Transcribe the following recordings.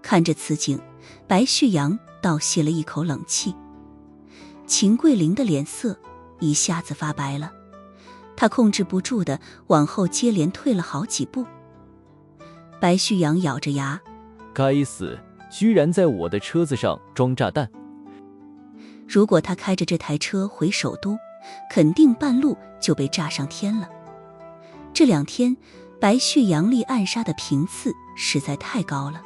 看着此景，白旭阳倒吸了一口冷气。秦桂林的脸色一下子发白了，他控制不住的往后接连退了好几步。白旭阳咬着牙，该死，居然在我的车子上装炸弹！如果他开着这台车回首都，肯定半路就被炸上天了。这2天，白旭阳立暗杀的频次实在太高了。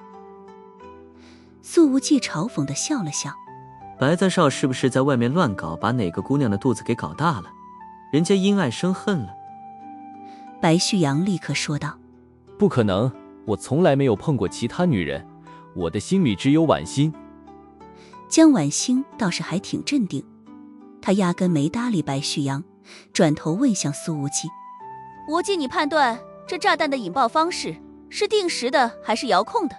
苏无忌嘲讽地笑了笑，白在少是不是在外面乱搞，把哪个姑娘的肚子给搞大了？人家因爱生恨了。白旭阳立刻说道，不可能，我从来没有碰过其他女人，我的心里只有婉欣。江婉欣倒是还挺镇定，他压根没搭理白旭阳，转头问向苏无忌，无忌，你判断这炸弹的引爆方式是定时的还是遥控的？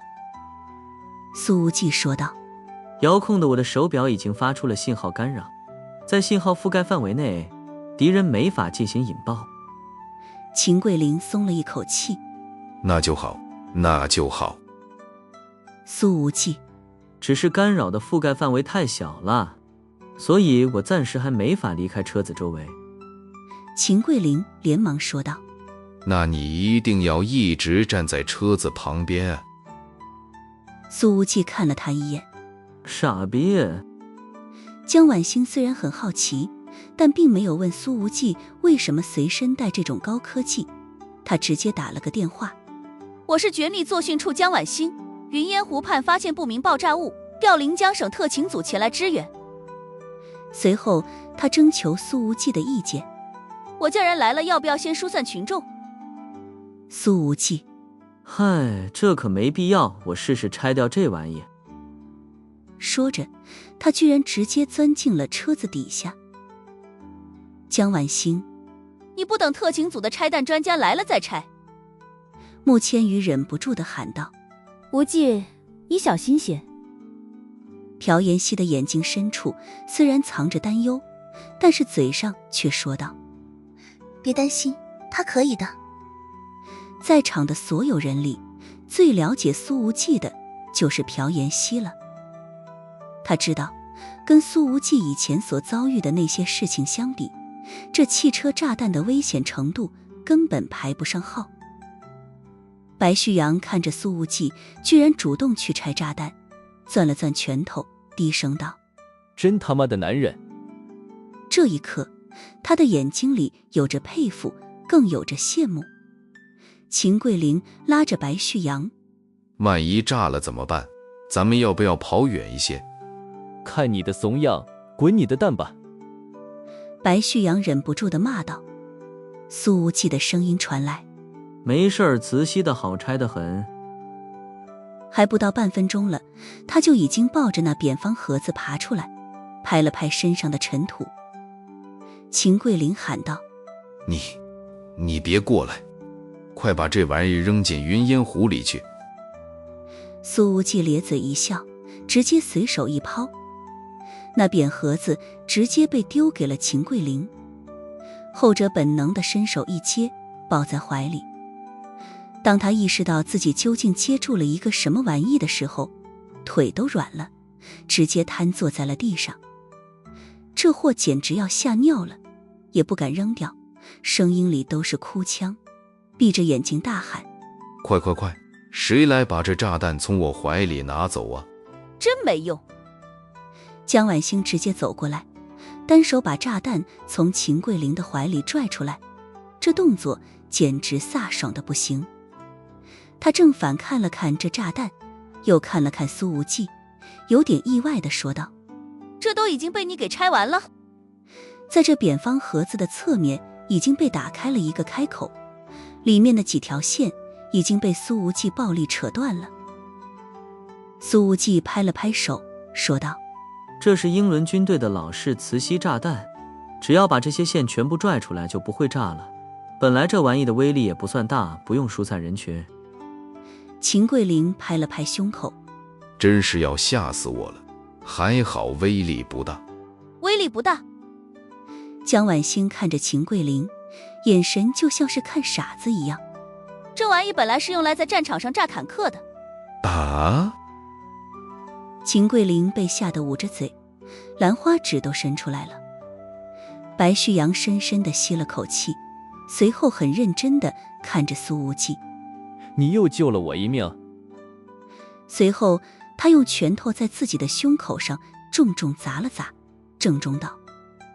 苏无忌说道，遥控的，我的手表已经发出了信号干扰，在信号覆盖范围内，敌人没法进行引爆。秦桂林松了一口气，那就好，那就好。苏无忌，只是干扰的覆盖范围太小了，所以我暂时还没法离开车子周围。秦桂林连忙说道，那你一定要一直站在车子旁边。苏无忌看了他一眼，傻逼。江婉欣虽然很好奇，但并没有问苏无忌为什么随身带这种高科技，他直接打了个电话，我是绝密作训处江婉欣，云烟湖畔发现不明爆炸物，调临江省特勤组前来支援。随后他征求苏无忌的意见，我叫人来了，要不要先疏散群众？苏无忌，嗨，这可没必要，我试试拆掉这玩意。说着，他居然直接钻进了车子底下。江婉欣，你不等特勤组的拆弹专家来了再拆？穆千羽忍不住地喊道，无忌，你小心些。朴妍希的眼睛深处虽然藏着担忧，但是嘴上却说道，别担心，他可以的。在场的所有人里，最了解苏无忌的就是朴妍希了。他知道，跟苏无忌以前所遭遇的那些事情相比，这汽车炸弹的危险程度根本排不上号。白旭阳看着苏无忌居然主动去拆炸弹，攥了攥拳头，低声道，真他妈的男人。这一刻，他的眼睛里有着佩服，更有着羡慕。秦桂林拉着白旭阳，万一炸了怎么办？咱们要不要跑远一些？看你的怂样，滚你的蛋吧！白旭阳忍不住地骂道。苏无忌的声音传来，没事儿，磁吸的好，拆得很。还不到半分钟了，他就已经抱着那扁方盒子爬出来，拍了拍身上的尘土。秦桂林喊道，你别过来，快把这玩意扔进云烟湖里去。苏无忌咧嘴一笑，直接随手一抛，那扁盒子直接被丢给了秦桂林。后者本能地伸手一接，抱在怀里。当他意识到自己究竟接住了一个什么玩意的时候，腿都软了，直接瘫坐在了地上。这货简直要吓尿了，也不敢扔掉，声音里都是哭腔，闭着眼睛大喊，快，谁来把这炸弹从我怀里拿走啊？真没用。江婉欣直接走过来，单手把炸弹从秦桂林的怀里拽出来，这动作简直飒爽的不行。他正反看了看这炸弹，又看了看苏无忌，有点意外地说道，这都已经被你给拆完了。在这扁方盒子的侧面已经被打开了一个开口，里面的几条线已经被苏无忌暴力扯断了。苏无忌拍了拍手说道，这是英伦军队的老式磁吸炸弹，只要把这些线全部拽出来就不会炸了。本来这玩意的威力也不算大，不用疏散人群。秦桂林拍了拍胸口，真是要吓死我了，还好威力不大。威力不大？江婉欣看着秦桂林，眼神就像是看傻子一样。这玩意本来是用来在战场上炸坦克的。啊？秦桂林被吓得捂着嘴，兰花指都伸出来了。白旭阳深深地吸了口气，随后很认真地看着苏无忌：“你又救了我一命。”随后他用拳头在自己的胸口上重重砸了砸，郑重道：“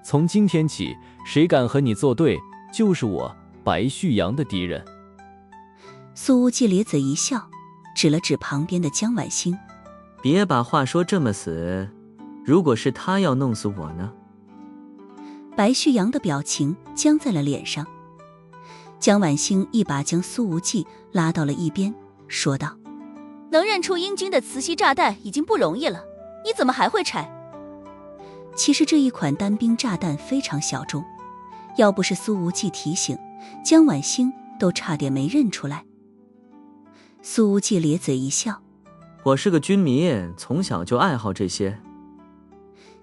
从今天起，谁敢和你作对，就是我白旭阳的敌人。”苏无忌咧嘴一笑，指了指旁边的江晚星：“别把话说这么死，如果是他要弄死我呢？”白旭阳的表情僵在了脸上。江晚星一把将苏无忌拉到了一边，说道：“能认出英军的磁吸炸弹已经不容易了，你怎么还会拆？”其实这一款单兵炸弹非常小众，要不是苏无忌提醒，江晚星都差点没认出来。苏无忌咧嘴一笑：“我是个军迷，从小就爱好这些。”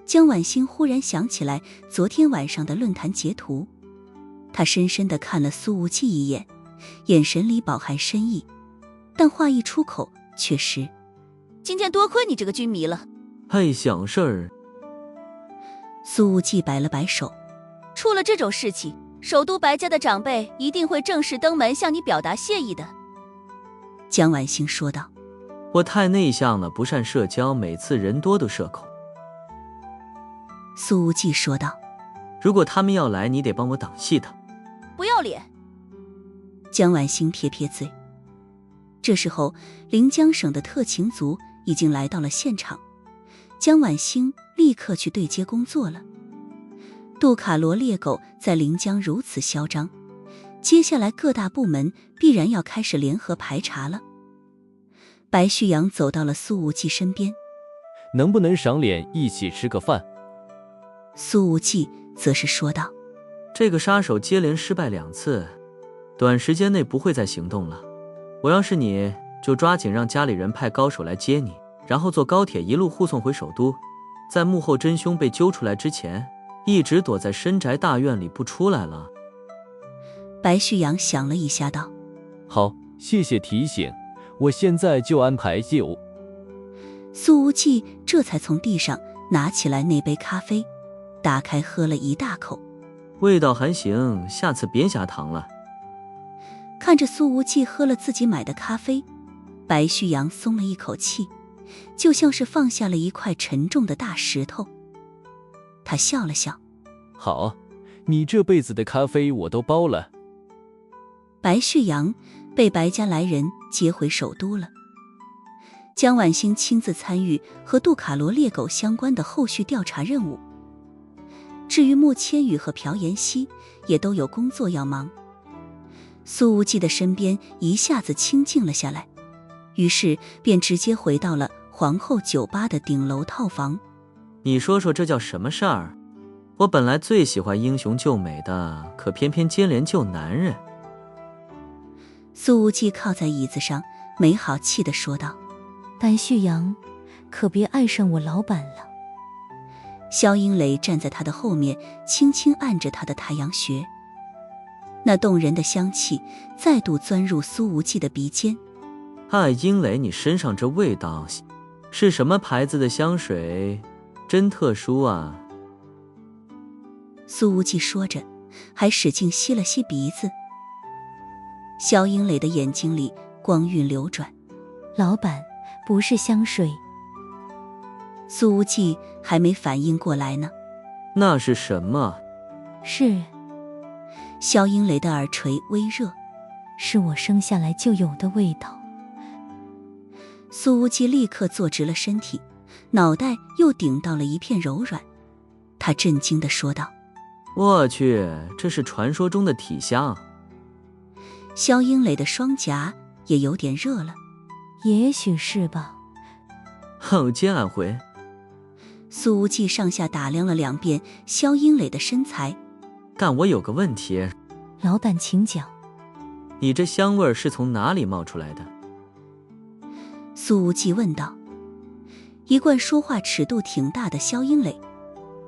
江晚星忽然想起来昨天晚上的论坛截图，他深深地看了苏无忌一眼，眼神里饱含深意，但话一出口却是：“今天多亏你这个军迷了。”嘿，小事儿。苏无忌摆了摆手：“出了这种事情，首都白家的长辈一定会正式登门向你表达谢意的。”江晚星说道：“我太内向了，不善社交，每次人多都社恐。”苏无忌说道：“如果他们要来，你得帮我挡戏的。”不要脸！江晚星撇撇嘴。这时候，临江省的特勤组已经来到了现场，江晚星立刻去对接工作了。杜卡罗猎狗在临江如此嚣张，接下来各大部门必然要开始联合排查了。白旭阳走到了苏无忌身边：“能不能赏脸一起吃个饭？”苏无忌则是说道：“这个杀手接连失败2次，短时间内不会再行动了。我要是你，就抓紧让家里人派高手来接你，然后坐高铁一路护送回首都。在幕后真凶被揪出来之前，一直躲在深宅大院里不出来了。”白旭阳想了一下道：“好，谢谢提醒，我现在就安排业务。”苏无忌这才从地上拿起来那杯咖啡，打开喝了一大口，味道还行，下次别加糖了。看着苏无忌喝了自己买的咖啡，白旭阳松了一口气，就像是放下了一块沉重的大石头。他笑了笑：“好，你这辈子的咖啡我都包了。”白旭阳被白家来人接回首都了。江晚星亲自参与和杜卡罗猎狗相关的后续调查任务。至于莫千羽和朴妍希也都有工作要忙。苏无忌的身边一下子清静了下来，于是便直接回到了皇后酒吧的顶楼套房。你说说这叫什么事儿？我本来最喜欢英雄救美的，可偏偏接连救男人。苏无忌靠在椅子上，没好气地说道：“白旭阳，可别爱上我老板了。”萧英磊站在他的后面，轻轻按着他的太阳穴。那动人的香气再度钻入苏无忌的鼻尖。哎，英磊，你身上这味道是什么牌子的香水？真特殊啊！苏无忌说着，还使劲吸了吸鼻子。萧英磊的眼睛里光晕流转。老板，不是香水。苏无忌还没反应过来呢。那是什么？是。萧英磊的耳垂微热。是我生下来就有的味道。苏无忌立刻坐直了身体，脑袋又顶到了一片柔软。他震惊地说道：“我去，这是传说中的体香。”萧英磊的双颊也有点热了。也许是吧。好家伙！苏无忌上下打量了2遍萧英磊的身材。但我有个问题。老板请讲。你这香味是从哪里冒出来的？苏无忌问道。一贯说话尺度挺大的萧英磊，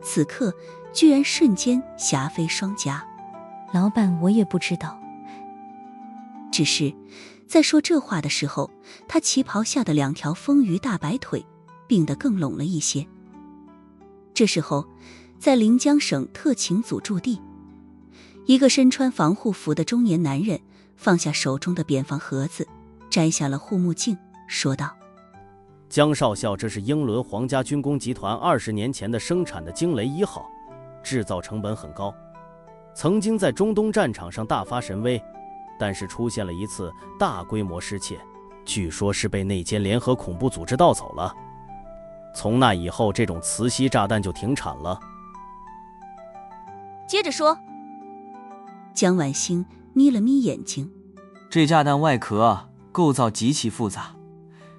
此刻居然瞬间霞飞双颊。老板，我也不知道。只是在说这话的时候，他旗袍下的2条丰腴大白腿并得更拢了一些。这时候，在临江省特勤组驻地，一个身穿防护服的中年男人放下手中的扁房盒子，摘下了护目镜，说道：江少校，这是英伦皇家军工集团20年前的生产的惊雷1号，制造成本很高，曾经在中东战场上大发神威，但是出现了一次大规模失窃，据说是被那间联合恐怖组织盗走了。从那以后，这种磁吸炸弹就停产了。接着说。江晚星眯了眯眼睛，这炸弹外壳构造极其复杂，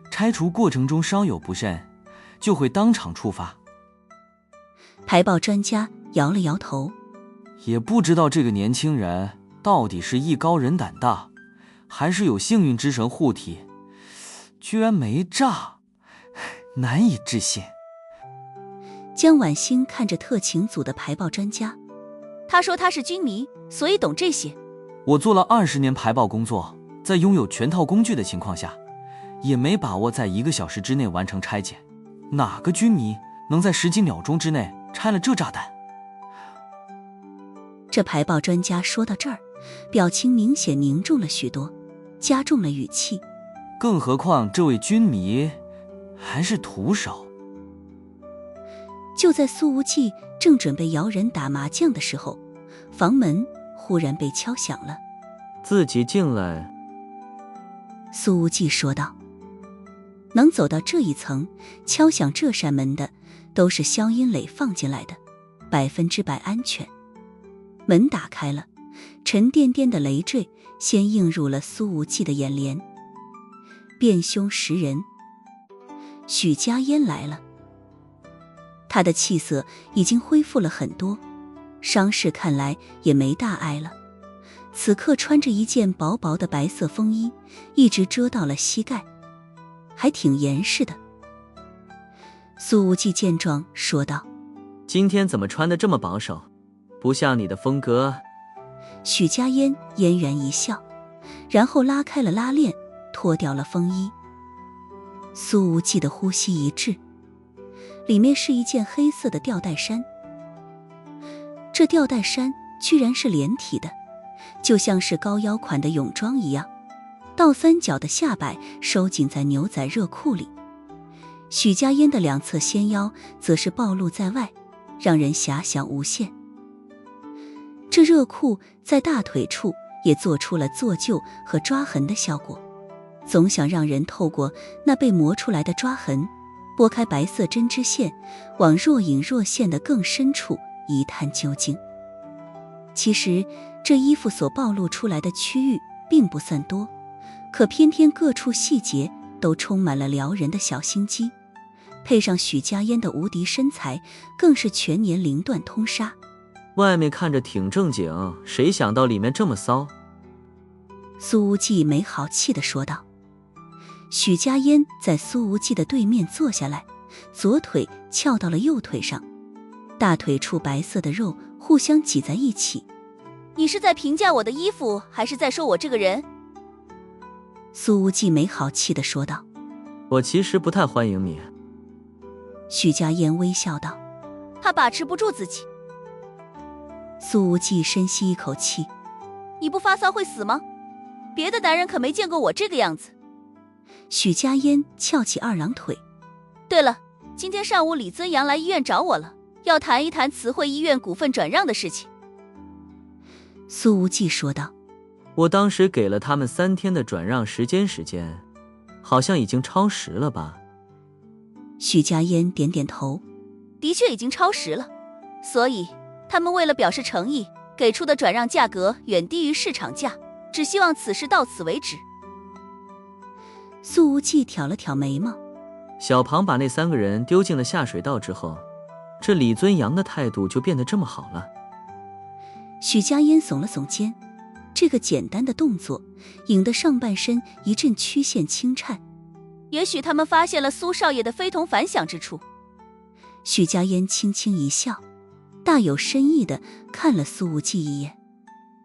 拆除过程中稍有不慎，就会当场触发。排爆专家摇了摇头，也不知道这个年轻人到底是艺高人胆大，还是有幸运之神护体，居然没炸，难以置信。江晚星看着特勤组的排爆专家，他说他是军迷，所以懂这些。我做了20年排爆工作，在拥有全套工具的情况下，也没把握在1个小时之内完成拆解。哪个军迷能在10几秒钟之内拆了这炸弹？这排爆专家说到这儿，表情明显凝重了许多，加重了语气。更何况这位军迷还是徒手。就在苏无忌正准备摇人打麻将的时候，房门忽然被敲响了。自己进来。苏无忌说道。能走到这一层，敲响这扇门的，都是萧音磊放进来的，100%安全。门打开了，沉甸甸的累赘先映入了苏无忌的眼帘。辨凶识人，许家烟来了。他的气色已经恢复了很多，伤势看来也没大碍了。此刻穿着一件薄薄的白色风衣，一直遮到了膝盖，还挺严实的。苏无忌见状说道：今天怎么穿得这么保守，不像你的风格。许家烟嫣然一笑，然后拉开了拉链，脱掉了风衣。苏无忌的呼吸一滞，里面是一件黑色的吊带衫。这吊带衫居然是连体的，就像是高腰款的泳装一样，倒三角的下摆收紧在牛仔热裤里。许家烟的两侧纤腰则是暴露在外，让人遐想无限。这热裤在大腿处也做出了做旧和抓痕的效果，总想让人透过那被磨出来的抓痕，拨开白色针织线，往若隐若现的更深处一探究竟。其实这衣服所暴露出来的区域并不算多，可偏偏各处细节都充满了撩人的小心机，配上许家烟的无敌身材，更是全年龄段通杀。外面看着挺正经，谁想到里面这么骚？苏无忌没好气地说道。许家烟在苏无忌的对面坐下来，左腿翘到了右腿上，大腿处白色的肉互相挤在一起。你是在评价我的衣服，还是在说我这个人？苏无忌没好气地说道。我其实不太欢迎你。许家烟微笑道。他把持不住自己。苏无忌深吸一口气。你不发骚会死吗？别的男人可没见过我这个样子。许家烟翘起二郎腿。对了，今天上午李尊阳来医院找我了，要谈一谈慈惠医院股份转让的事情。苏无忌说道。我当时给了他们3天的转让时间，好像已经超时了吧？许家烟点点头。的确已经超时了，所以他们为了表示诚意，给出的转让价格远低于市场价，只希望此事到此为止。苏无忌挑了挑眉毛。小庞把那3个人丢进了下水道之后，这李尊阳的态度就变得这么好了。许家烟耸了耸肩，这个简单的动作引得上半身一阵曲线轻颤。也许他们发现了苏少爷的非同凡响之处。许家烟轻轻一笑，大有深意地看了苏无忌一眼。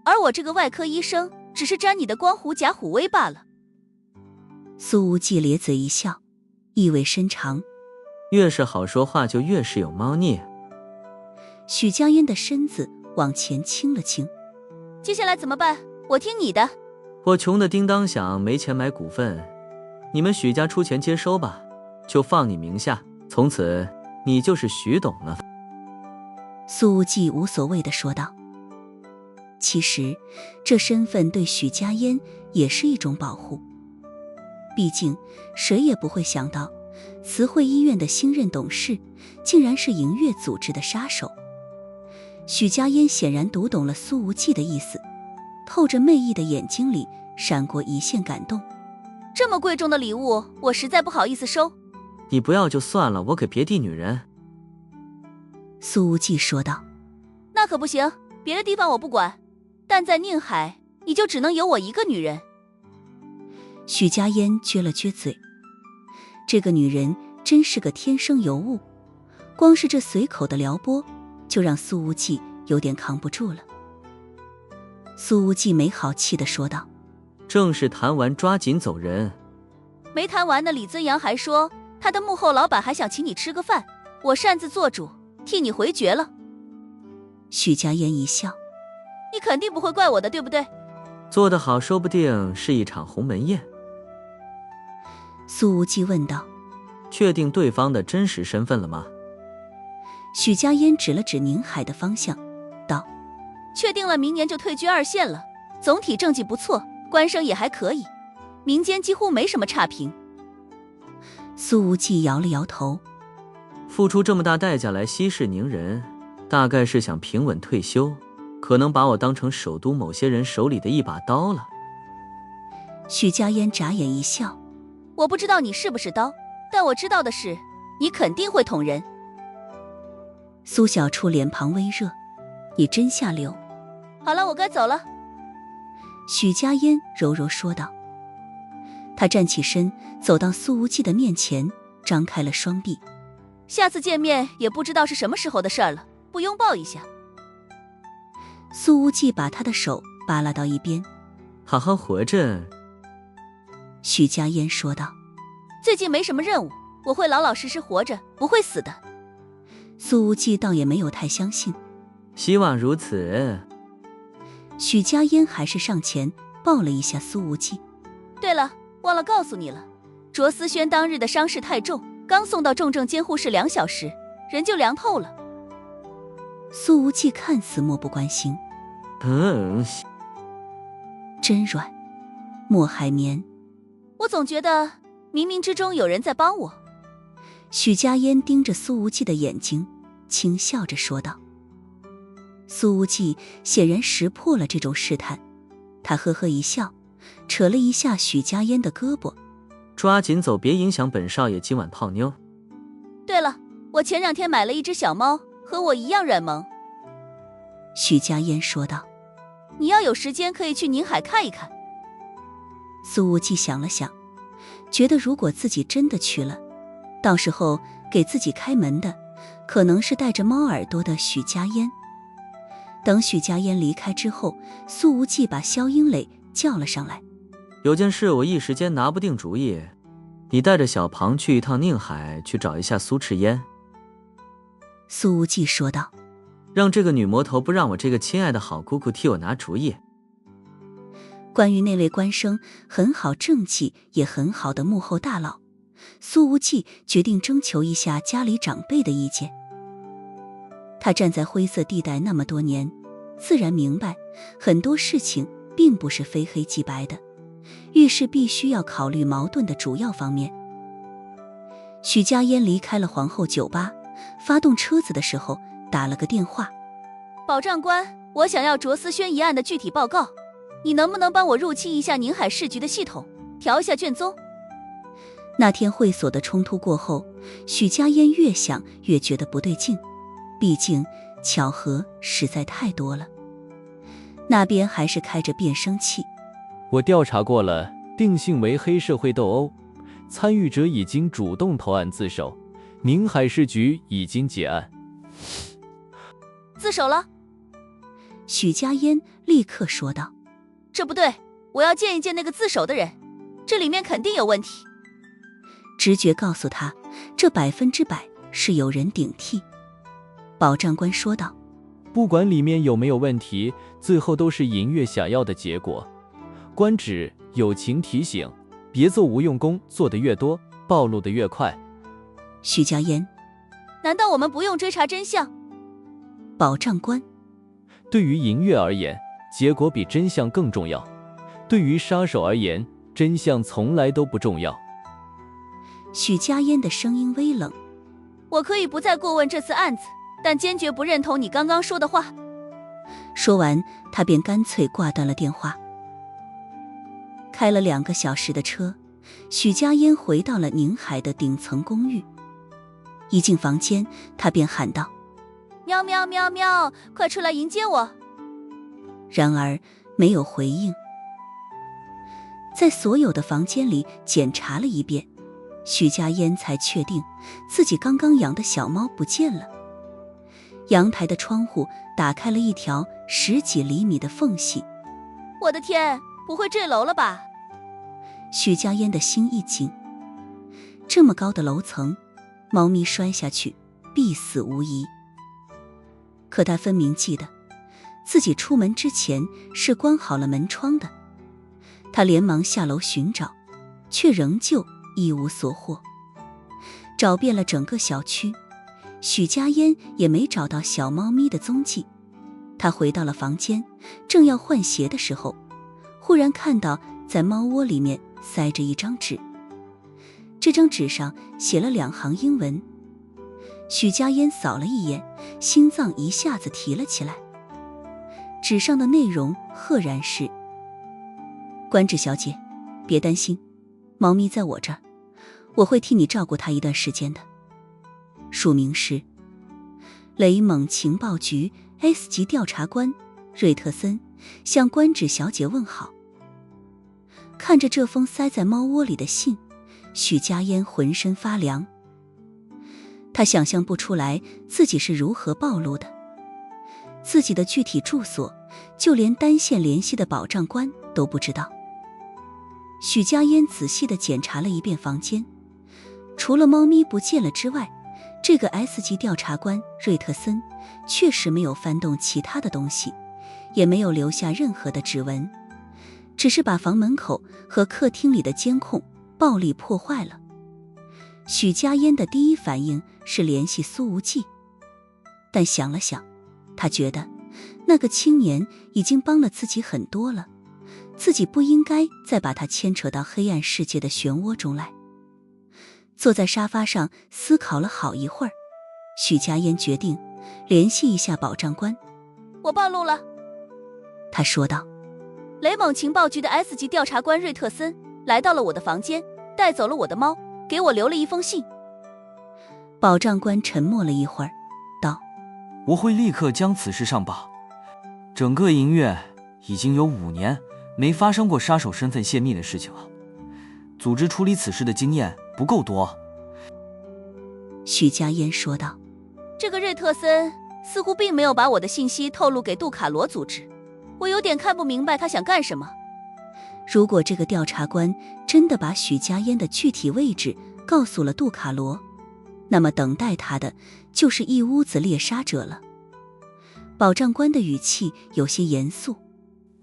而我这个外科医生只是沾你的光狐假虎威罢了。苏无忌咧嘴一笑，意味深长。越是好说话就越是有猫腻。许家烟的身子往前倾了倾。接下来怎么办？我听你的。我穷得叮当响，没钱买股份，你们许家出钱接收吧，就放你名下，从此你就是许董了。苏无忌无所谓地说道。其实这身份对许家烟也是一种保护，毕竟谁也不会想到慈惠医院的新任董事竟然是营月组织的杀手。许家烟显然读懂了苏无忌的意思，透着媚意的眼睛里闪过一线感动。这么贵重的礼物，我实在不好意思收。你不要就算了，我可别地女人。苏无忌说道。那可不行，别的地方我不管，但在宁海你就只能有我一个女人。许家烟撅了撅嘴，这个女人真是个天生尤物，光是这随口的撩拨就让苏无忌有点扛不住了。苏无忌没好气地说道。正事谈完抓紧走人。没谈完的李尊阳还说他的幕后老板还想请你吃个饭，我擅自做主替你回绝了。许家烟一笑。你肯定不会怪我的，对不对？做得好说不定是一场鸿门宴。苏无忌问道。确定对方的真实身份了吗？许家烟指了指宁海的方向道。确定了，明年就退居2线了，总体政绩不错，官声也还可以，民间几乎没什么差评。苏无忌摇了摇头。付出这么大代价来息事宁人，大概是想平稳退休，可能把我当成首都某些人手里的一把刀了。许家烟眨眼一笑。我不知道你是不是刀，但我知道的是你肯定会捅人。苏小初脸庞微热。你真下流。好了，我该走了。许家烟柔柔说道。他站起身走到苏无忌的面前，张开了双臂。下次见面也不知道是什么时候的事儿了，不拥抱一下？苏无忌把他的手扒拉到一边。好好活着。许家烟说道。最近没什么任务，我会老老实实活着，不会死的。苏无忌倒也没有太相信。希望如此。许家烟还是上前抱了一下苏无忌。对了，忘了告诉你了，卓思轩当日的伤势太重，刚送到重症监护室2小时，人就凉透了。苏无忌看似漠不关心。真软，莫海绵。我总觉得冥冥之中有人在帮我。许家烟盯着苏无忌的眼睛，轻笑着说道。苏无忌显然识破了这种试探，他呵呵一笑，扯了一下许家烟的胳膊。抓紧走，别影响本少爷今晚泡妞。对了，我前2天买了一只小猫，和我一样软萌。许家烟说道。你要有时间可以去宁海看一看。苏无忌想了想，觉得如果自己真的去了，到时候给自己开门的可能是带着猫耳朵的许家烟。等许家烟离开之后，苏无忌把萧英磊叫了上来。有件事我一时间拿不定主意，你带着小庞去一趟宁海，去找一下苏赤烟。苏无忌说道。让这个女魔头不让我这个亲爱的好姑姑替我拿主意。关于那位官声很好、正气也很好的幕后大佬，苏无忌决定征求一下家里长辈的意见。他站在灰色地带那么多年，自然明白很多事情并不是非黑即白的，遇事必须要考虑矛盾的主要方面。许家烟离开了皇后酒吧，发动车子的时候打了个电话。保障官，我想要卓思轩一案的具体报告，你能不能帮我入侵一下宁海市局的系统，调一下卷宗？那天会所的冲突过后，许家烟越想越觉得不对劲，毕竟巧合实在太多了。那边还是开着变声器。我调查过了，定性为黑社会斗殴，参与者已经主动投案自首，宁海市局已经结案。自首了？许家烟立刻说道。这不对，我要见一见那个自首的人，这里面肯定有问题。直觉告诉他，这100%是有人顶替。保障官说道：不管里面有没有问题，最后都是银月想要的结果。官职友情提醒，别做无用功，做得越多，暴露得越快。许家烟：难道我们不用追查真相？保障官：对于银月而言，结果比真相更重要。对于杀手而言，真相从来都不重要。许家烟的声音微冷：我可以不再过问这次案子，但坚决不认同你刚刚说的话。说完，他便干脆挂断了电话。开了2个小时的车，许家烟回到了宁海的顶层公寓。一进房间，他便喊道：喵喵喵喵，快出来迎接我。然而没有回应。在所有的房间里检查了一遍，许家烟才确定自己刚刚养的小猫不见了。阳台的窗户打开了一条10几厘米的缝隙。我的天，不会坠楼了吧？许家烟的心一紧，这么高的楼层，猫咪摔下去必死无疑。可他分明记得自己出门之前是关好了门窗的。他连忙下楼寻找，却仍旧一无所获。找遍了整个小区，许家烟也没找到小猫咪的踪迹。他回到了房间，正要换鞋的时候，忽然看到在猫窝里面塞着一张纸。这张纸上写了2行英文。许家烟扫了一眼，心脏一下子提了起来。纸上的内容赫然是：官职小姐，别担心，猫咪在我这儿，我会替你照顾它一段时间的。署名是雷蒙情报局 S 级调查官瑞特森，向官职小姐问好。看着这封塞在猫窝里的信，许家烟浑身发凉。他想象不出来自己是如何暴露的，自己的具体住所，就连单线联系的保障官都不知道。许家烟仔细地检查了一遍房间，除了猫咪不见了之外，这个 S 级调查官瑞特森确实没有翻动其他的东西，也没有留下任何的指纹，只是把房门口和客厅里的监控暴力破坏了。许家烟的第一反应是联系苏无忌，但想了想，他觉得那个青年已经帮了自己很多了，自己不应该再把他牵扯到黑暗世界的漩涡中来。坐在沙发上思考了好一会儿，许家烟决定联系一下保障官。我暴露了，他说道。雷蒙情报局的 S 级调查官瑞特森来到了我的房间，带走了我的猫，给我留了一封信。保障官沉默了一会儿，道：我会立刻将此事上报。整个银月已经有5年没发生过杀手身份泄密的事情了，组织处理此事的经验不够多。许家烟说道。这个瑞特森似乎并没有把我的信息透露给杜卡罗组织，我有点看不明白他想干什么。如果这个调查官真的把许家烟的具体位置告诉了杜卡罗，那么等待他的就是一屋子猎杀者了。保障官的语气有些严肃。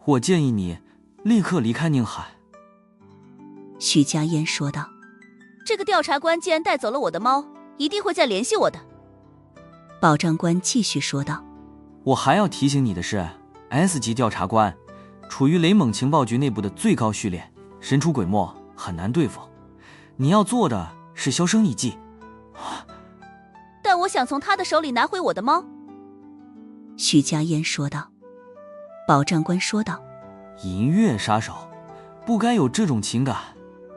我建议你立刻离开宁海。许家烟说道。这个调查官既然带走了我的猫，一定会再联系我的。保障官继续说道。我还要提醒你的是， S 级调查官处于雷蒙情报局内部的最高序列，神出鬼没，很难对付。你要做的是销声匿迹。但我想从他的手里拿回我的猫。许家烟说道。保障官说道。银月杀手不该有这种情感，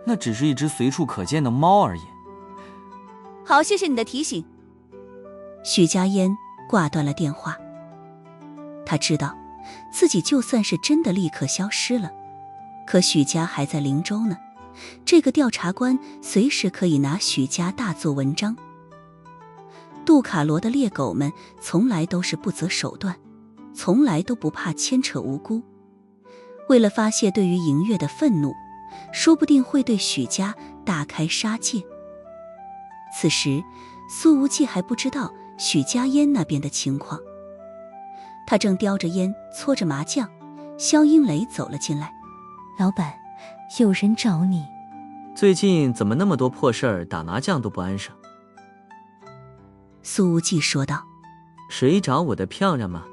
那只是一只随处可见的猫而已。好，谢谢你的提醒。许家烟挂断了电话。他知道自己就算是真的立刻消失了，可许家还在灵州呢，这个调查官随时可以拿许家大做文章。杜卡罗的猎狗们从来都是不择手段，从来都不怕牵扯无辜。为了发泄对于银月的愤怒，说不定会对许家大开杀戒。此时苏无忌还不知道许家烟那边的情况，他正叼着烟搓着麻将，肖英磊走了进来。老板，有人找你。最近怎么那么多破事儿，打麻将都不安生？苏无忌说道。谁找我的漂亮吗？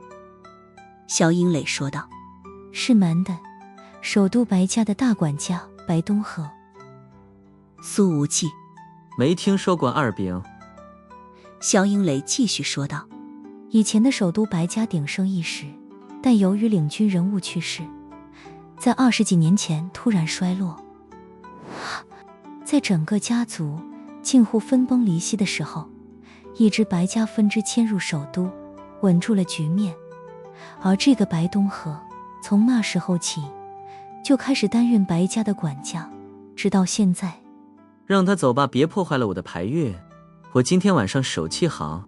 肖英磊说道。是瞒的，首都白家的大管家白东河。苏无忌。没听说过二饼。肖英磊继续说道。以前的首都白家鼎盛一时，但由于领军人物去世，在20几年前突然衰落。在整个家族近乎分崩离析的时候，一支白家分支迁入首都，稳住了局面。而这个白东河从那时候起就开始担任白家的管家，直到现在。让他走吧，别破坏了我的牌运，我今天晚上手气好。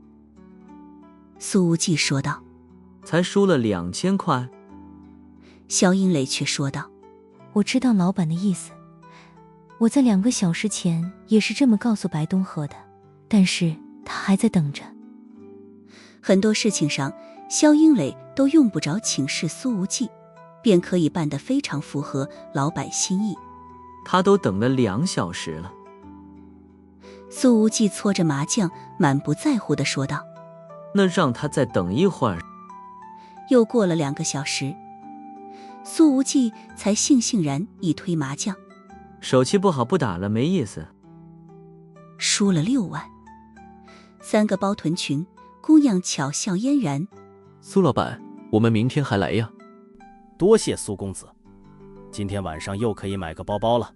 苏无忌说道。才输了2000块。肖英磊却说道。我知道老板的意思，我在2个小时前也是这么告诉白东河的，但是他还在等着。很多事情上肖英磊都用不着请示苏无忌，便可以办得非常符合老板心意。他都等了2小时了。苏无忌搓着麻将，满不在乎地说道。那让他再等一会儿。又过了2个小时，苏无忌才悻然一推麻将。手气不好，不打了，没意思。输了6万。3个包臀裙姑娘巧笑嫣然。苏老板，我们明天还来呀。多谢苏公子，今天晚上又可以买个包包了。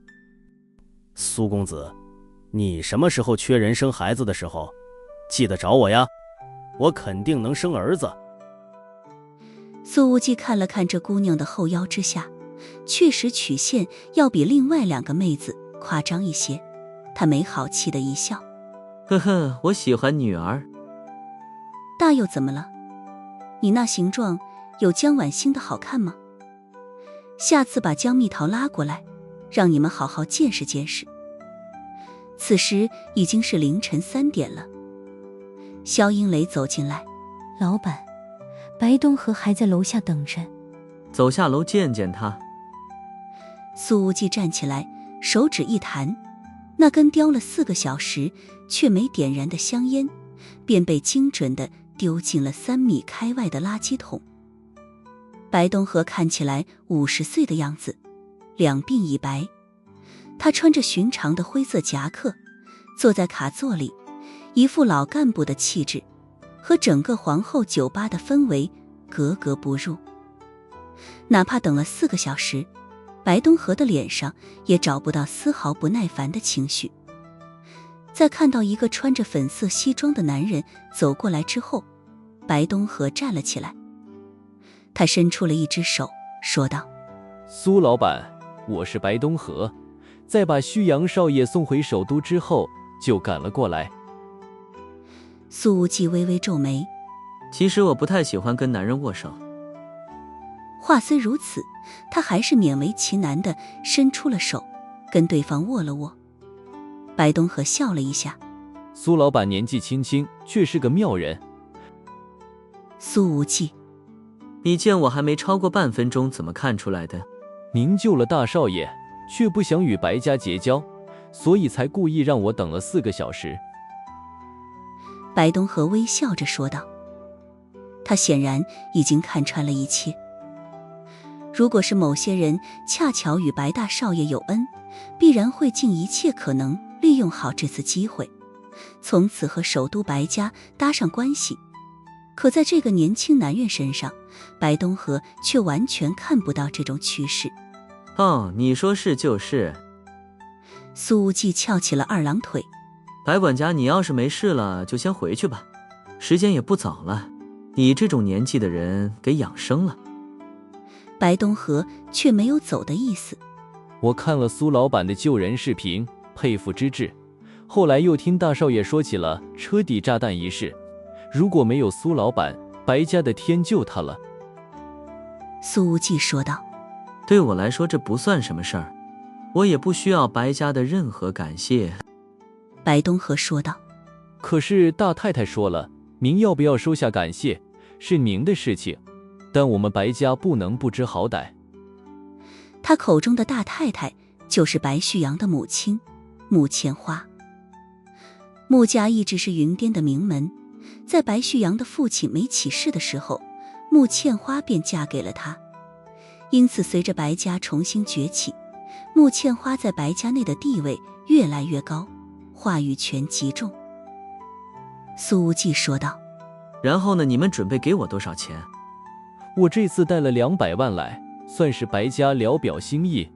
苏公子，你什么时候缺人生孩子的时候，记得找我呀，我肯定能生儿子。苏无忌看了看这姑娘的后腰之下，确实曲线要比另外2个妹子夸张一些，他没好气的一笑。呵呵，我喜欢女儿。大又怎么了？你那形状有江晚星的好看吗？下次把江蜜桃拉过来，让你们好好见识见识。此时已经是凌晨3点了。肖英磊走进来。老板，白东河还在楼下等着。走下楼见见他。苏无忌站起来，手指一弹，那根叼了4个小时却没点燃的香烟便被精准地丢进了3米开外的垃圾桶。白东河看起来50岁的样子，两鬓已白。他穿着寻常的灰色夹克，坐在卡座里，一副老干部的气质，和整个皇后酒吧的氛围格格不入。哪怕等了4个小时，白东河的脸上也找不到丝毫不耐烦的情绪。在看到一个穿着粉色西装的男人走过来之后，白东河站了起来。他伸出了一只手，说道：苏老板，我是白东河，在把虚阳少爷送回首都之后就赶了过来。苏无忌微微皱眉，其实我不太喜欢跟男人握手。话虽如此，他还是勉为其难地伸出了手，跟对方握了握。白东河笑了一下。苏老板年纪轻轻，却是个妙人。苏无忌，你见我还没超过半分钟，怎么看出来的？您救了大少爷，却不想与白家结交，所以才故意让我等了4个小时。白东河微笑着说道。他显然已经看穿了一切。如果是某些人恰巧与白大少爷有恩，必然会尽一切可能利用好这次机会，从此和首都白家搭上关系。可在这个年轻男人身上，白东河却完全看不到这种趋势。哦，你说是就是。苏无忌翘起了2郎腿。白管家，你要是没事了就先回去吧，时间也不早了，你这种年纪的人给养生了。白东河却没有走的意思。我看了苏老板的救人视频，佩服之至。后来又听大少爷说起了车底炸弹一事，如果没有苏老板，白家的天救他了。苏无忌说道。对我来说这不算什么事儿，我也不需要白家的任何感谢。白东河说道。可是大太太说了，您要不要收下感谢，是您的事情，但我们白家不能不知好歹。他口中的大太太就是白旭阳的母亲穆倩花。穆家一直是云巅的名门，在白旭阳的父亲没起事的时候，穆倩花便嫁给了他。因此随着白家重新崛起，穆倩花在白家内的地位越来越高，话语权极重。苏无忌说道。然后呢，你们准备给我多少钱？我这次带了200万来，算是白家聊表心意。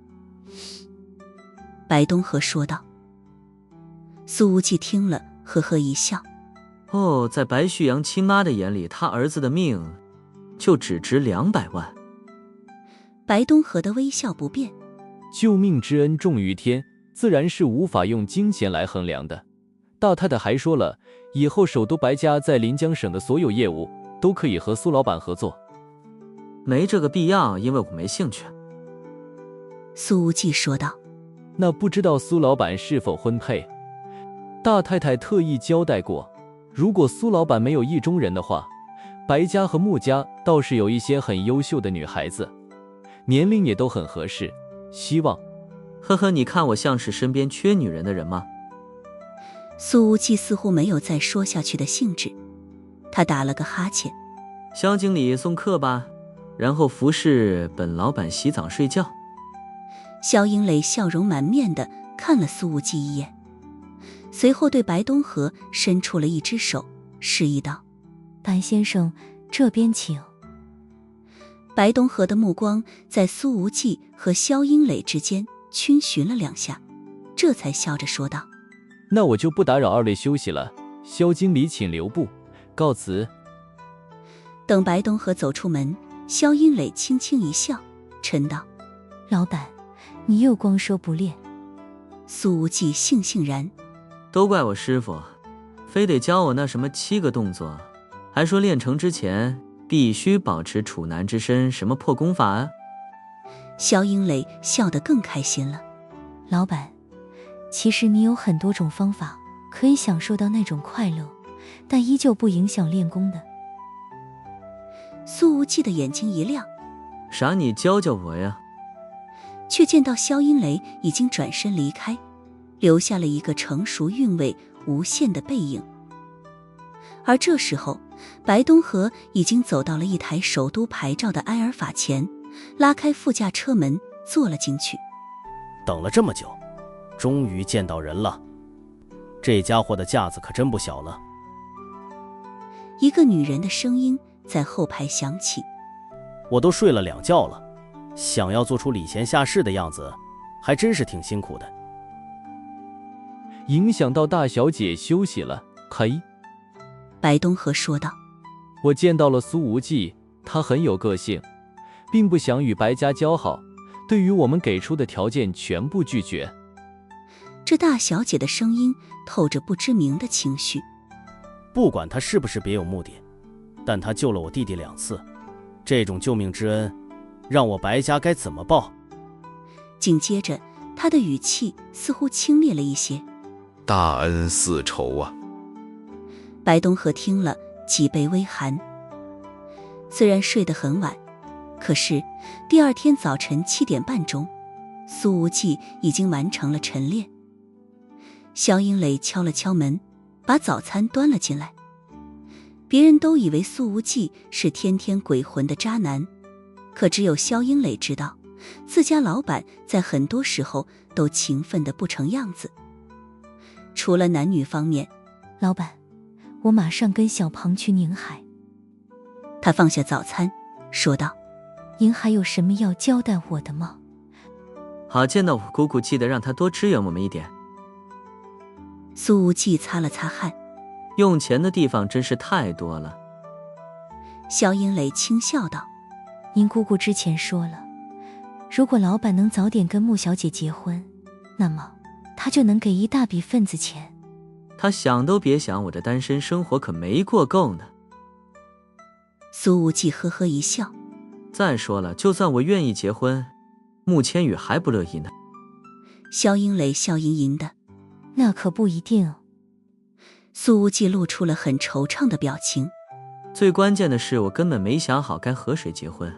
白东河说道。苏无忌听了呵呵一笑。哦，在白旭阳亲妈的眼里，他儿子的命就只值200万。白东河的微笑不变。救命之恩重于天，自然是无法用金钱来衡量的。大太太还说了，以后首都白家在临江省的所有业务都可以和苏老板合作。没这个必要，因为我没兴趣。苏无忌说道。那不知道苏老板是否婚配？大太太特意交代过，如果苏老板没有意中人的话，白家和穆家倒是有一些很优秀的女孩子，年龄也都很合适，希望……呵呵，你看我像是身边缺女人的人吗？苏无忌似乎没有再说下去的兴致，他打了个哈欠。肖经理送客吧，然后服侍本老板洗澡睡觉。肖英磊笑容满面地看了苏无忌一眼，随后对白东河伸出了一只手，示意道：白先生，这边请。白东河的目光在苏无忌和肖英磊之间逡巡了2下，这才笑着说道：那我就不打扰2位休息了，肖经理请留步，告辞。等白东河走出门，肖英磊轻轻一笑，嗔道：老板，你又光说不练。苏无忌悻悻然：都怪我师傅，非得教我那什么7个动作，还说练成之前必须保持处男之身，什么破功法啊？肖英磊笑得更开心了。老板，其实你有很多种方法可以享受到那种快乐，但依旧不影响练功的。苏无忌的眼睛一亮：啥？你教教我呀？却见到肖英磊已经转身离开，留下了一个成熟韵味无限的背影。而这时候，白东河已经走到了一台首都牌照的埃尔法前，拉开副驾车门坐了进去。等了这么久，终于见到人了，这家伙的架子可真不小了。一个女人的声音在后排响起：我都睡了2觉了，想要做出礼贤下士的样子，还真是挺辛苦的。影响到大小姐休息了，嘿。白东河说道。我见到了苏无忌，他很有个性，并不想与白家交好，对于我们给出的条件全部拒绝。这大小姐的声音透着不知名的情绪。不管他是不是别有目的，但他救了我弟弟2次，这种救命之恩，让我白家该怎么报？紧接着，他的语气似乎轻蔑了一些：大恩似仇啊！白东河听了，脊背微寒。虽然睡得很晚，可是第2天早晨7点半钟，苏无忌已经完成了晨练。肖英磊敲了敲门，把早餐端了进来。别人都以为苏无忌是天天鬼魂的渣男，可只有肖英磊知道，自家老板在很多时候都勤奋得不成样子。除了男女方面，老板，我马上跟小庞去宁海。他放下早餐，说道：您还有什么要交代我的吗？好，见到我姑姑记得让她多支援我们一点。苏无忌擦了擦汗，用钱的地方真是太多了。肖英磊轻笑道：您姑姑之前说了，如果老板能早点跟穆小姐结婚，那么他就能给一大笔份子钱。他想都别想，我这单身生活可没过够呢。苏无忌呵呵一笑：再说了，就算我愿意结婚，穆千羽还不乐意呢。肖英磊笑吟吟的：那可不一定。苏苏无忌露出了很惆怅的表情。最关键的是，我根本没想好该和谁结婚。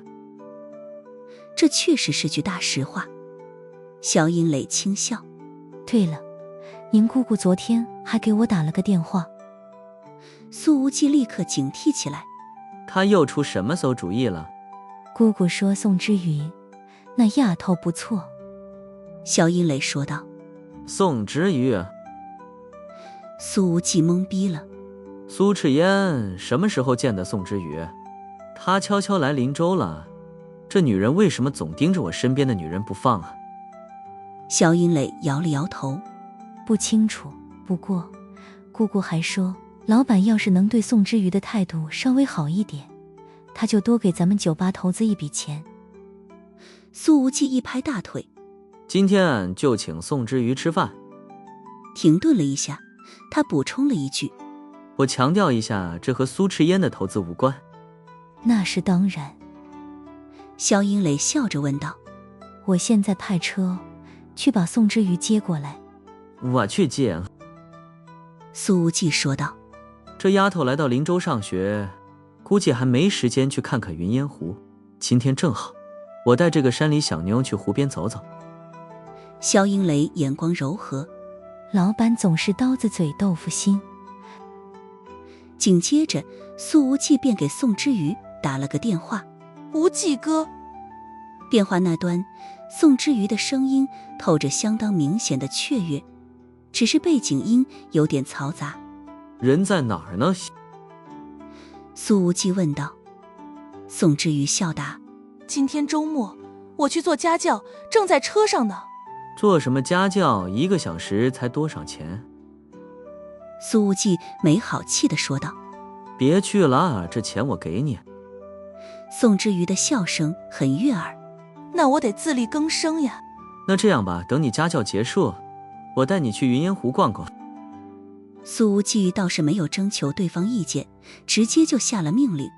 这确实是句大实话。萧英磊轻笑。对了，您姑姑昨天还给我打了个电话。苏无忌立刻警惕起来。她又出什么馊主意了？姑姑说宋之瑜那丫头不错。萧英磊说道。宋之瑜？苏无忌懵逼了。苏赤烟什么时候见的宋之瑜？她悄悄来灵州了，这女人为什么总盯着我身边的女人不放啊？萧英磊摇了摇头。不清楚，不过姑姑还说，老板要是能对宋之瑜的态度稍微好一点，他就多给咱们酒吧投资一笔钱。苏无忌一拍大腿。今天就请宋之瑜吃饭。停顿了一下，他补充了一句。我强调一下，这和苏赤烟的投资无关。那是当然。萧英磊笑着问道。我现在派车去把宋之瑜接过来。我去接。苏无忌说道。这丫头来到灵州上学，估计还没时间去看看云烟湖。今天正好，我带这个山里小妞去湖边走走。萧英磊眼光柔和。老板总是刀子嘴豆腐心。紧接着，苏无忌便给宋之瑜打了个电话。无忌哥。电话那端，宋之瑜的声音透着相当明显的雀跃，只是背景音有点嘈杂。人在哪儿呢？苏无忌问道。宋之瑜笑答。今天周末，我去做家教，正在车上呢。做什么家教？1个小时才多少钱？苏无忌没好气地说道。别去了，这钱我给你。宋之瑜的笑声很悦耳。那我得自力更生呀。那这样吧，等你家教结束，我带你去云烟湖逛逛。苏无忌倒是没有征求对方意见，直接就下了命令。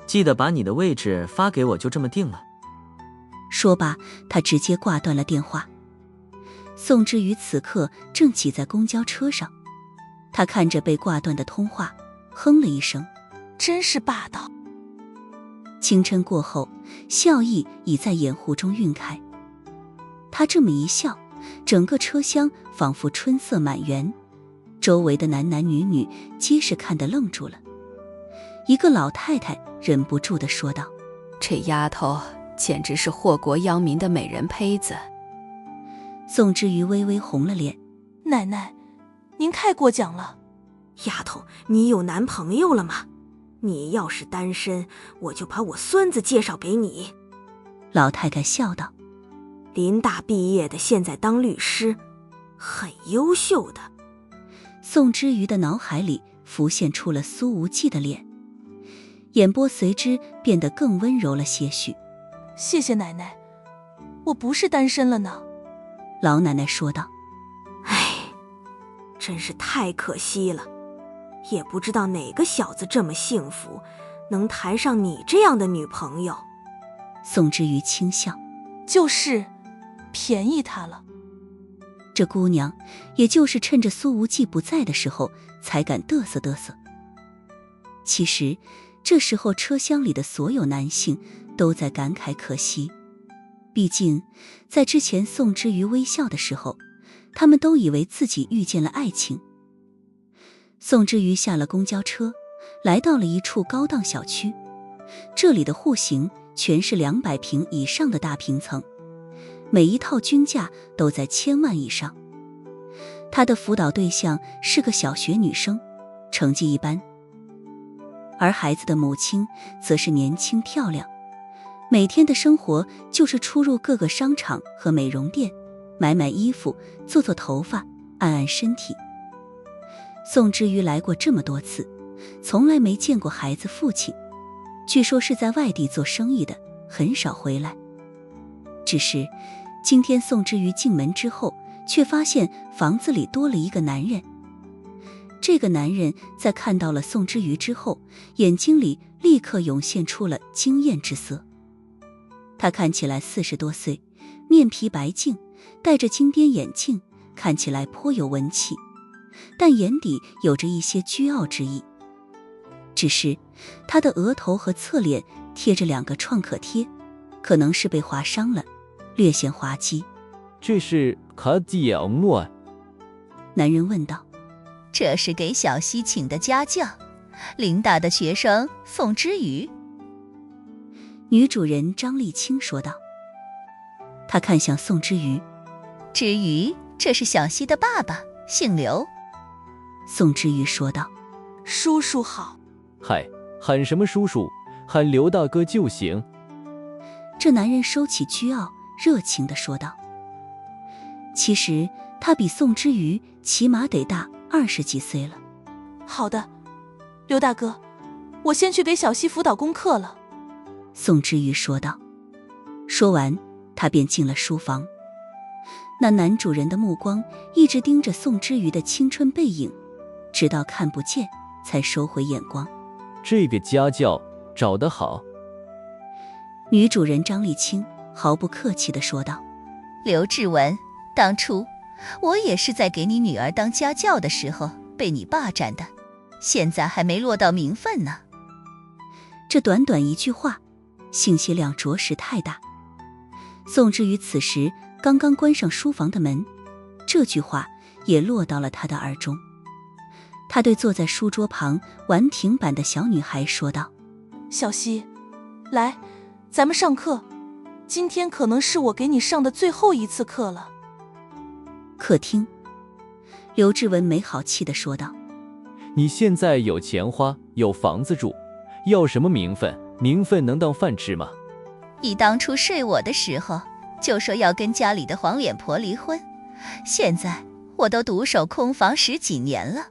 记得把你的位置发给我，就这么定了。说罢，他直接挂断了电话。宋之瑜此刻正挤在公交车上，他看着被挂断的通话，哼了一声。真是霸道。清晨过后，笑意已在掩护中晕开。他这么一笑，整个车厢仿佛春色满园，周围的男男女女皆是看得愣住了。一个老太太忍不住地说道。这丫头简直是祸国殃民的美人胚子。宋之瑜微微红了脸。奶奶，您太过奖了。丫头，你有男朋友了吗？你要是单身，我就把我孙子介绍给你。老太太笑道。林大毕业的，现在当律师，很优秀的。宋之瑜的脑海里浮现出了苏无忌的脸，眼波随之变得更温柔了些许。谢谢奶奶，我不是单身了呢。老奶奶说道。唉，真是太可惜了，也不知道哪个小子这么幸福，能谈上你这样的女朋友。宋之瑜轻笑。就是便宜他了。这姑娘也就是趁着苏无忌不在的时候才敢嘚瑟嘚瑟。其实这时候车厢里的所有男性都在感慨可惜，毕竟在之前宋之瑜微笑的时候，他们都以为自己遇见了爱情。宋之瑜下了公交车，来到了一处高档小区，这里的户型全是200平以上的大平层，每一套均价都在1000万以上。他的辅导对象是个小学女生，成绩一般，而孩子的母亲则是年轻漂亮，每天的生活就是出入各个商场和美容店，买衣服，做头发，按身体。宋之瑜来过这么多次，从来没见过孩子父亲，据说是在外地做生意的，很少回来。只是今天宋之瑜进门之后，却发现房子里多了一个男人。这个男人在看到了宋之瑜之后，眼睛里立刻涌现出了惊艳之色。他看起来40多岁，面皮白净，戴着金边眼镜，看起来颇有文气，但眼底有着一些倨傲之意。只是他的额头和侧脸贴着2个创可贴，可能是被划伤了，略显滑稽。这是卡迪尔诺？男人问道。这是给小溪请的家教，林大的学生宋之瑜。女主人张丽清说道。她看向宋之瑜。之瑜，这是小溪的爸爸，姓刘。宋之瑜说道。叔叔好。嗨，喊什么叔叔，喊刘大哥就行。这男人收起倨傲，热情地说道。其实他比宋之瑜起码得大20几岁了。好的，刘大哥，我先去给小溪辅导功课了。宋之瑜说道。说完，他便进了书房。那男主人的目光一直盯着宋之瑜的青春背影，直到看不见，才收回眼光。这个家教找得好。女主人张丽清毫不客气地说道。刘志文，当初我也是在给你女儿当家教的时候被你霸占的，现在还没落到名分呢。这短短一句话，信息量着实太大。宋之瑜此时刚刚关上书房的门，这句话也落到了他的耳中。他对坐在书桌旁玩停板的小女孩说道。小溪，来，咱们上课，今天可能是我给你上的最后一次课了。客厅，刘志文没好气地说道。你现在有钱花，有房子住，要什么名分？名分能当饭吃吗？你当初睡我的时候就说要跟家里的黄脸婆离婚，现在我都独守空房10几年了。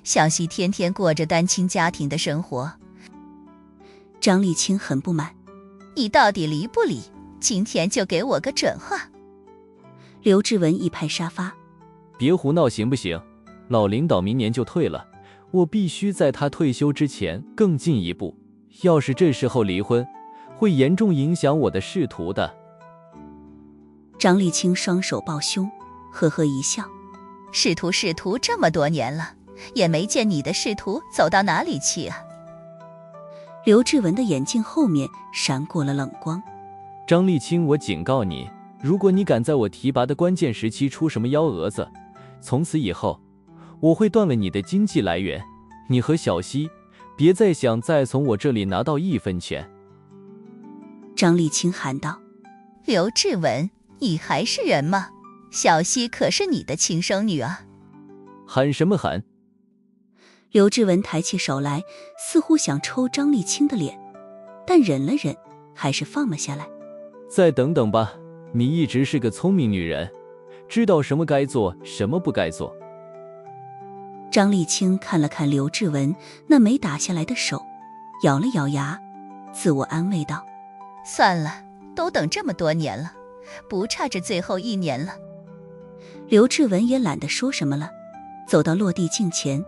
小溪天天过着单亲家庭的生活。张丽清很不满。你到底离不离？今天就给我个准话。刘志文一拍沙发。别胡闹行不行？老领导明年就退了，我必须在他退休之前更进一步。要是这时候离婚，会严重影响我的仕途的。张丽清双手抱胸，呵呵一笑。仕途这么多年了，也没见你的仕途走到哪里去啊。刘志文的眼镜后面闪过了冷光。张丽清，我警告你，如果你敢在我提拔的关键时期出什么幺蛾子，从此以后我会断了你的经济来源。你和小溪别再想再从我这里拿到1分钱。张丽清喊道。刘志文，你还是人吗？小溪可是你的亲生女儿。喊什么喊？刘志文抬起手来，似乎想抽张丽清的脸，但忍了忍，还是放了下来。再等等吧，你一直是个聪明女人，知道什么该做，什么不该做。张丽清看了看刘志文那没打下来的手，咬了咬牙，自我安慰道：算了，都等这么多年了，不差这最后1年了。刘志文也懒得说什么了，走到落地镜前，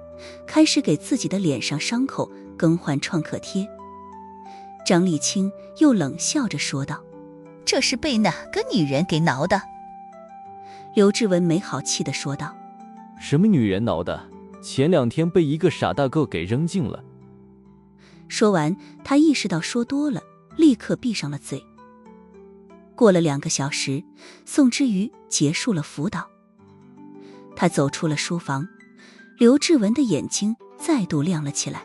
开始给自己的脸上伤口更换创可贴。张丽清又冷笑着说道：这是被哪个女人给挠的？刘志文没好气地说道：什么女人挠的？前2天被一个傻大个给扔尽了。说完，他意识到说多了，立刻闭上了嘴。过了2个小时，宋之瑜结束了辅导。他走出了书房，刘志文的眼睛再度亮了起来。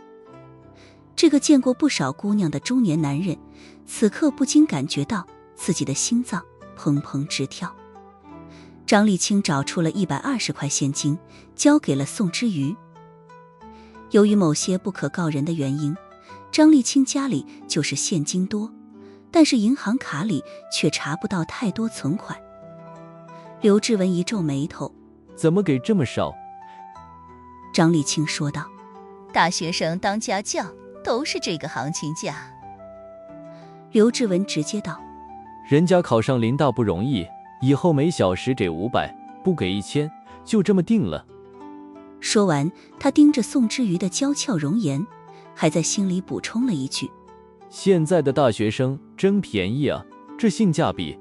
这个见过不少姑娘的中年男人，此刻不禁感觉到自己的心脏砰砰直跳。张丽清找出了120块现金，交给了宋之瑜。由于某些不可告人的原因，张丽清家里就是现金多，但是银行卡里却查不到太多存款。刘志文一皱眉头：怎么给这么少？张丽清说道：大学生当家教都是这个行情价。刘志文直接道：人家考上林大不容易，以后每小时给500，不给1000，就这么定了。说完，他盯着宋之瑜的娇俏容颜，还在心里补充了一句：现在的大学生真便宜啊，这性价比。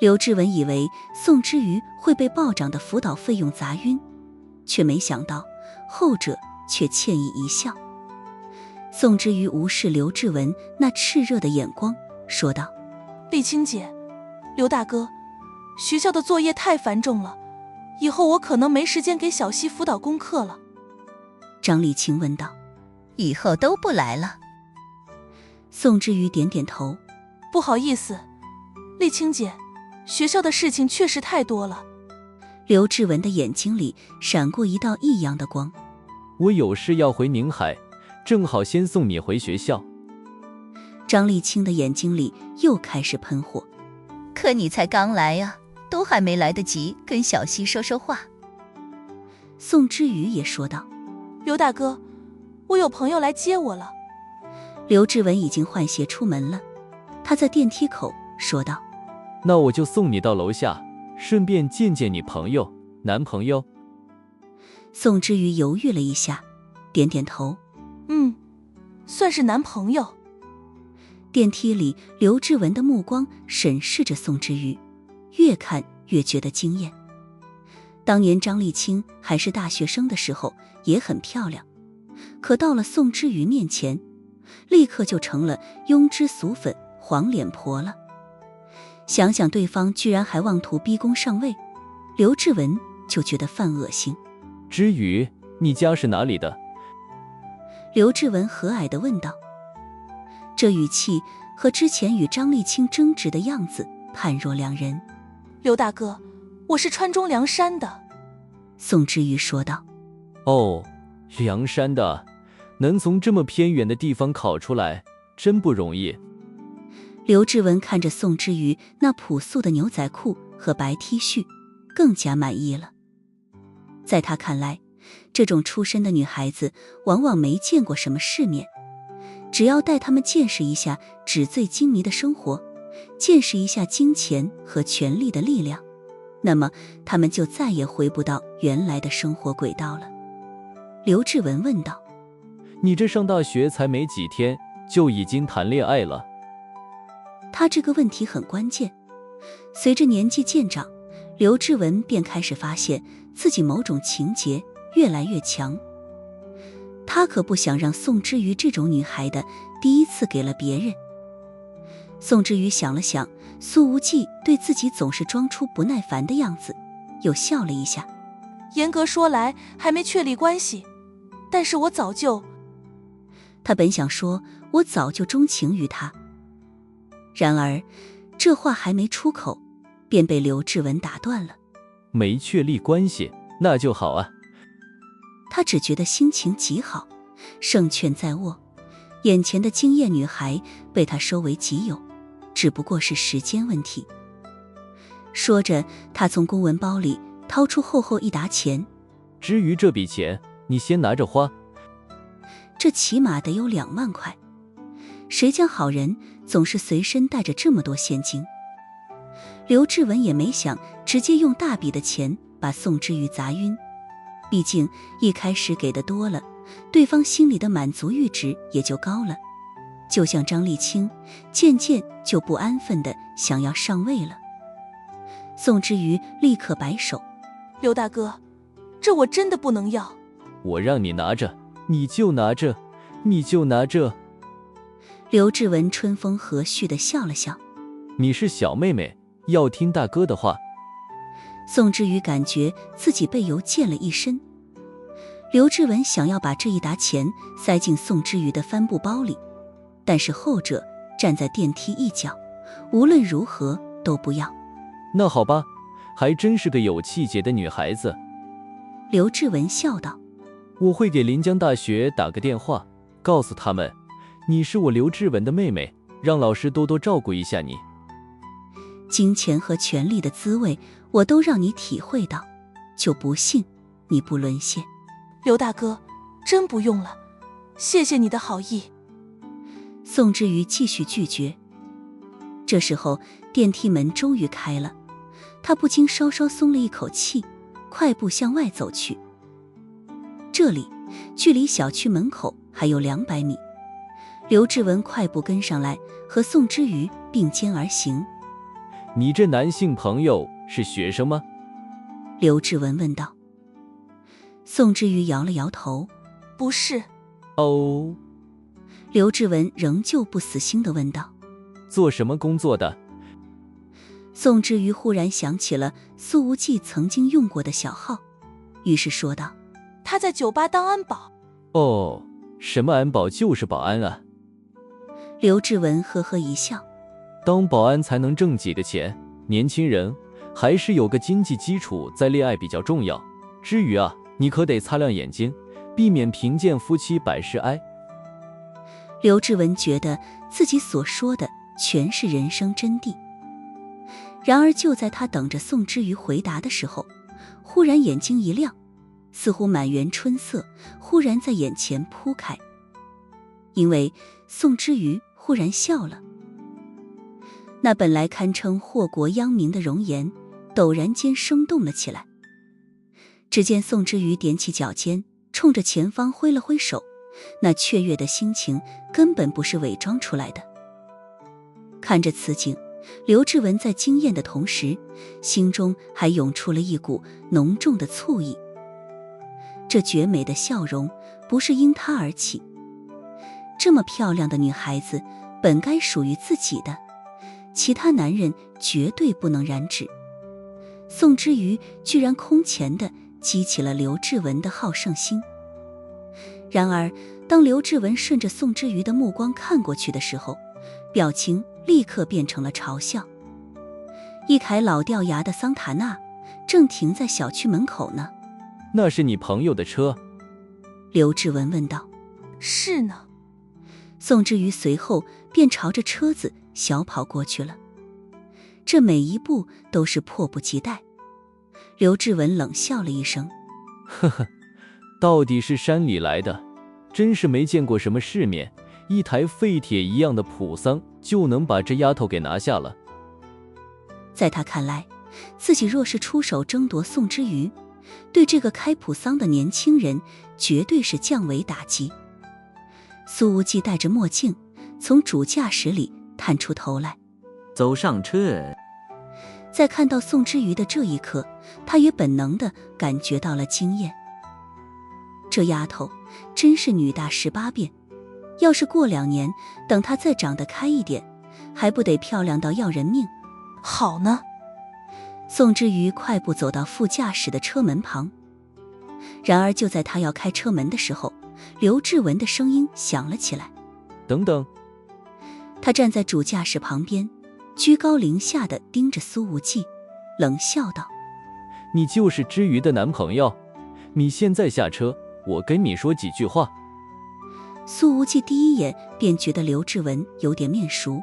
刘志文以为宋之瑜会被暴涨的辅导费用砸晕，却没想到后者却歉意一笑。宋之瑜无视刘志文那炽热的眼光，说道：丽青姐，刘大哥，学校的作业太繁重了，以后我可能没时间给小溪辅导功课了。张丽青问道：以后都不来了？宋之瑜点点头：不好意思，丽青姐，学校的事情确实太多了。刘志文的眼睛里闪过一道异样的光：我有事要回宁海，正好先送你回学校。张丽青的眼睛里又开始喷火：可你才刚来呀，都还没来得及跟小溪说说话。宋之瑜也说道：刘大哥，我有朋友来接我了。刘志文已经换鞋出门了，他在电梯口说道：那我就送你到楼下，顺便见见你朋友，男朋友。宋之瑜犹豫了一下，点点头：算是男朋友。电梯里，刘志文的目光审视着宋之瑜，越看越觉得惊艳。当年张丽青还是大学生的时候也很漂亮，可到了宋之瑜面前，立刻就成了庸脂俗粉、黄脸婆了。想想对方居然还妄图逼宫上位，刘志文就觉得犯恶心。之瑜，你家是哪里的？刘志文和蔼地问道，这语气和之前与张丽青争执的样子判若两人。刘大哥，我是川中凉山的。宋之瑜说道。哦，凉山的，能从这么偏远的地方考出来，真不容易。刘志文看着宋之瑜那朴素的牛仔裤和白 T 恤，更加满意了。在他看来，这种出身的女孩子往往没见过什么世面，只要带她们见识一下纸醉金迷的生活，见识一下金钱和权力的力量，那么她们就再也回不到原来的生活轨道了。刘志文问道：你这上大学才没几天，就已经谈恋爱了？他这个问题很关键。随着年纪渐长，刘志文便开始发现自己某种情节越来越强。他可不想让宋之瑜这种女孩的第一次给了别人。宋之瑜想了想苏无忌对自己总是装出不耐烦的样子，又笑了一下。严格说来还没确立关系，但是我早就……他本想说我早就钟情于他，然而这话还没出口，便被刘志文打断了。没确立关系，那就好啊。他只觉得心情极好，胜券在握，眼前的惊艳女孩被他收为己有，只不过是时间问题。说着，他从公文包里掏出厚厚一沓钱。至于这笔钱，你先拿着花。这起码得有2万块，谁家好人总是随身带着这么多现金？刘志文也没想直接用大笔的钱把宋之瑜砸晕，毕竟一开始给的多了，对方心里的满足阈值也就高了。就像张丽青，渐渐就不安分的想要上位了。宋之瑜立刻摆手：刘大哥，这我真的不能要。我让你拿着，你就拿着，你就拿着。刘志文春风和煦地笑了笑：你是小妹妹，要听大哥的话。宋之瑜感觉自己被油溅了一身。刘志文想要把这一沓钱塞进宋之瑜的帆布包里，但是后者站在电梯一角，无论如何都不要。那好吧，还真是个有气节的女孩子。刘志文笑道：我会给临江大学打个电话，告诉他们你是我刘志文的妹妹，让老师多多照顾一下你。金钱和权力的滋味我都让你体会到，就不信你不沦陷。刘大哥，真不用了，谢谢你的好意。宋之瑜继续拒绝。这时候电梯门终于开了，他不禁稍稍松了一口气，快步向外走去。这里距离小区门口还有200米。刘志文快步跟上来，和宋之瑜并肩而行。你这男性朋友是学生吗？刘志文问道。宋之瑜摇了摇头，不是。哦。刘志文仍旧不死心地问道，做什么工作的？宋之瑜忽然想起了苏无忌曾经用过的小号，于是说道，他在酒吧当安保。哦，什么安保就是保安啊。刘志文呵呵一笑，当保安才能挣几个钱，年轻人还是有个经济基础再恋爱比较重要。至于啊，你可得擦亮眼睛，避免贫贱夫妻百事哀。刘志文觉得自己所说的全是人生真谛。然而就在他等着宋之瑜回答的时候，忽然眼睛一亮，似乎满园春色忽然在眼前铺开。因为宋之瑜忽然笑了，那本来堪称祸国殃民的容颜陡然间生动了起来。只见宋之瑜踮起脚尖，冲着前方挥了挥手，那雀跃的心情根本不是伪装出来的。看着此景，刘志文在惊艳的同时，心中还涌出了一股浓重的醋意。这绝美的笑容不是因他而起，这么漂亮的女孩子本该属于自己的，其他男人绝对不能染指。宋之瑜居然空前地激起了刘志文的好胜心。然而当刘志文顺着宋之瑜的目光看过去的时候，表情立刻变成了嘲笑。一台老掉牙的桑塔纳正停在小区门口呢。那是你朋友的车？刘志文问道。是呢。宋之瑜随后便朝着车子小跑过去了，这每一步都是迫不及待。刘志文冷笑了一声，呵呵，到底是山里来的，真是没见过什么世面，一台废铁一样的普桑就能把这丫头给拿下了。在他看来，自己若是出手争夺宋之瑜，对这个开普桑的年轻人绝对是降维打击。苏无忌戴着墨镜从主驾驶里探出头来，走上车。在看到宋之瑜的这一刻，他也本能地感觉到了惊艳。这丫头真是女大18变，要是过2年等她再长得开一点，还不得漂亮到要人命。好呢。宋之瑜快步走到副驾驶的车门旁，然而就在他要开车门的时候，刘志文的声音响了起来。等等。他站在主驾驶旁边，居高临下地盯着苏无忌，冷笑道，你就是之瑜的男朋友？你现在下车，我跟你说几句话。苏无忌第一眼便觉得刘志文有点面熟。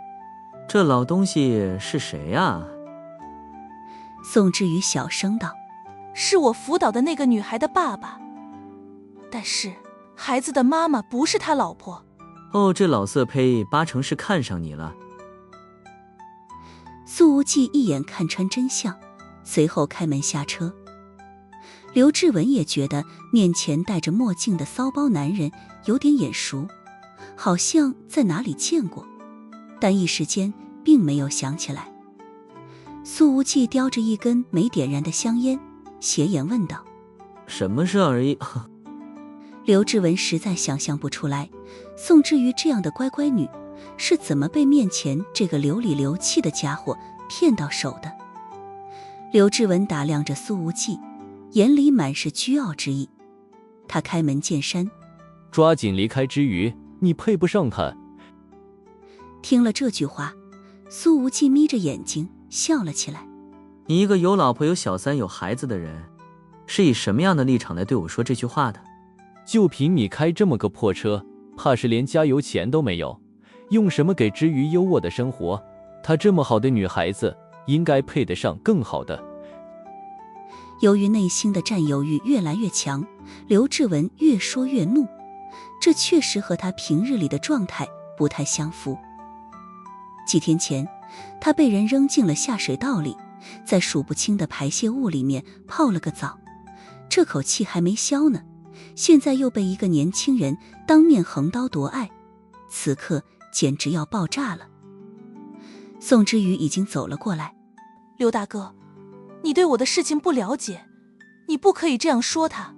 这老东西是谁啊？宋之瑜小声道，是我辅导的那个女孩的爸爸，但是孩子的妈妈不是他老婆。哦，这老色胚8成是看上你了。苏无忌一眼看穿真相，随后开门下车。刘志文也觉得面前戴着墨镜的骚包男人有点眼熟，好像在哪里见过，但一时间并没有想起来。苏无忌叼着一根没点燃的香烟，斜眼问道，什么事而已？刘志文实在想象不出来，宋之瑜这样的乖乖女是怎么被面前这个流里流气的家伙骗到手的。刘志文打量着苏无忌，眼里满是倨傲之意。他开门见山，抓紧离开之余，你配不上他。听了这句话，苏无忌眯着眼睛笑了起来。你一个有老婆有小三有孩子的人，是以什么样的立场来对我说这句话的？就凭你开这么个破车，怕是连加油钱都没有，用什么给之瑜优渥的生活？她这么好的女孩子，应该配得上更好的。由于内心的占有欲越来越强，刘志文越说越怒，这确实和他平日里的状态不太相符。几天前，他被人扔进了下水道里，在数不清的排泄物里面泡了个澡，这口气还没消呢，现在又被一个年轻人当面横刀夺爱，此刻简直要爆炸了。宋之瑜已经走了过来，刘大哥，你对我的事情不了解，你不可以这样说他。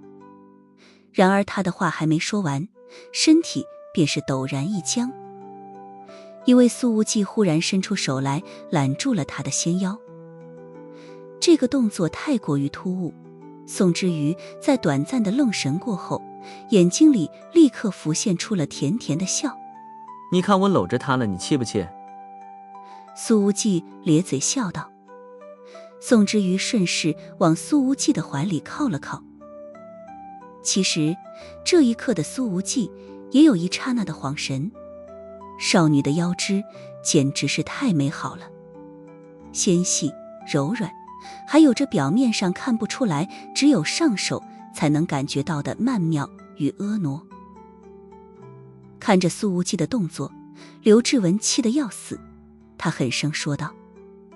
然而他的话还没说完，身体便是陡然一僵，因为苏无忌忽然伸出手来揽住了他的纤腰。这个动作太过于突兀，宋之瑜在短暂的愣神过后，眼睛里立刻浮现出了甜甜的笑。你看我搂着他了，你气不气？苏无忌咧嘴笑道。宋之瑜顺势往苏无忌的怀里靠了靠。其实这一刻的苏无忌也有一刹那的恍神，少女的腰肢简直是太美好了，纤细柔软，还有着表面上看不出来，只有上手才能感觉到的曼妙与婀娜。看着苏无忌的动作，刘志文气得要死，他狠声说道：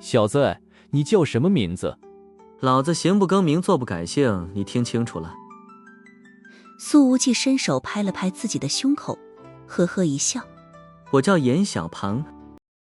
小子，你叫什么名字？老子行不更名，坐不改姓，你听清楚了。苏无忌伸手拍了拍自己的胸口，呵呵一笑：我叫严小鹏。